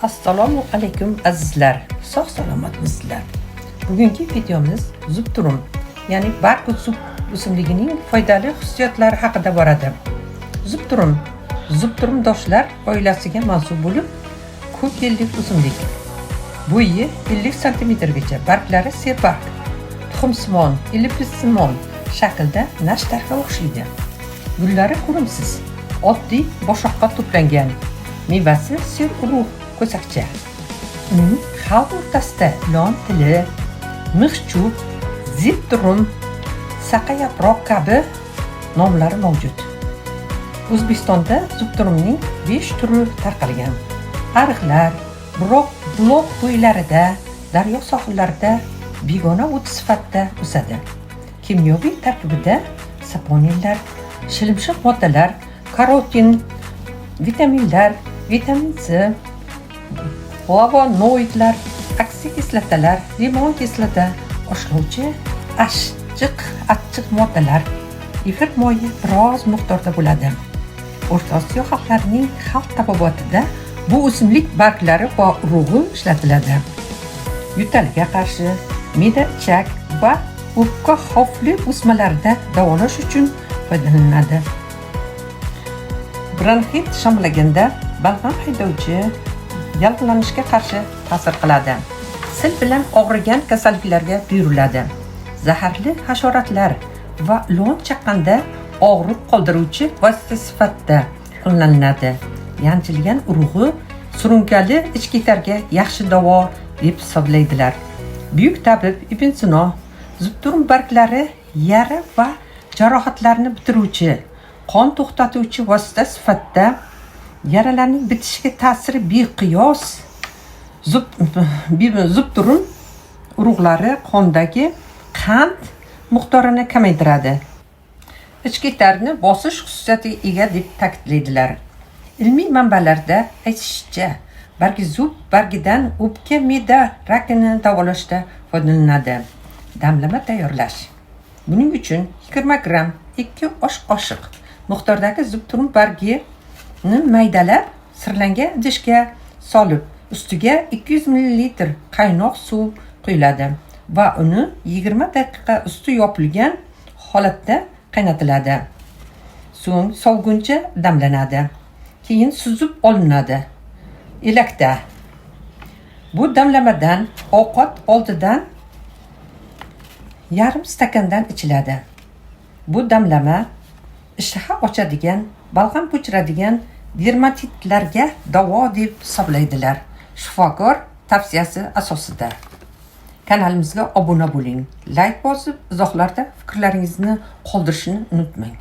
Assalomu alaykum azizlar. Sog' salomatmisizlar. Bugungi videomiz zubturum, ya'ni barg zub o'simligining foydali xususiyatlari haqida boradi. Zubturumdoshlar oilasiga mansub bo'lib, ko'p yillik o'simlik. Bo'yi 50 cm gacha, barglari serbarg, tuxumsimon, elipssimon shaklda nashtarga o'xshaydi. Gullari ko'rimsiz, oddiy boshoqqa to'plangan. Mevasi ser urug' ko'sakcha. Uning xalq o'rtasida ilon tili, mixchub, zibturum, saqa yaproq kabi nomlari mavjud. O'zbekistonda zubturumning 5 turi tarqalgan. Ariqlar, buloq bo'ylarida, daryo sohillarida begona o't sifatida o'sadi. Kimyoviy tarkibida saponinlar, shilimshiq moddalar, karotin, vitaminlar, vitamin C, flavonoidlar, oksikislotalar, limon kislota, oshlovchi achchiq moddalar, efir moyi biroz miqdorda bo'ladi. O'rta Osiyo xalqlarining xalq tabobatida bu o'simlik barglari va urug'i ishlatiladi. Yo'talga qarshi, me'da-ichak va o'pka xavfli o'smalarida davolash uchun foydalaniladi. Bronxit shamlaganda balg'am haydovchi yallig'lanishga qarshi ta'sir qiladi. Sil bilan og'rigan kasalliklarga buyuriladi. Zaharli hasharotlar va ilon chaqqanda og'riq qoldiruvchi vosita sifatida qo'llaniladi. Yanchilgan urug'i surunkali ichkitarga yaxshi davo deb hisoblaydilar. Buyuk tabib Ibn Sino zubturum barglari yara va jarohatlarni bitiruvchi, qon to'xtatuvchi vosita sifatida yaralarning bitishiga ta'siri beqiyos. Zubturum urug'lari qondagi qand miqdorini kamaytiradi. Ichkitarni bosish xususiyatiga ega deb ta'kidlaydilar. Ilmiy manbalarda aytilishicha, bargzub bargidan o'pka me'da rakini davolashda foydalaniladi. Damlama tayyorlash. Buning uchun 20 gram 2 osh qoshiq miqdordagi zubturum bargini maydalab, sirlangan idishga solib, ustiga 200 ml qaynoq suv quyiladi va uni 20 daqiqa usti yopilgan holatda qaynatiladi. So'ng sovguncha damlanadi. Keyin suzib olinadi. Elakda. Bu damlamadan ovqat oldidan yarim stakandan ichiladi. Bu damlama ishtaha ochadigan, balg'am ko'chiradigan dermatitlarga davo deb hisoblaydilar. Shifokor tavsiyasi asosida. Kanalimizga obuna bo'ling. Like bosib, izohlarda fikrlaringizni qoldirishni unutmang.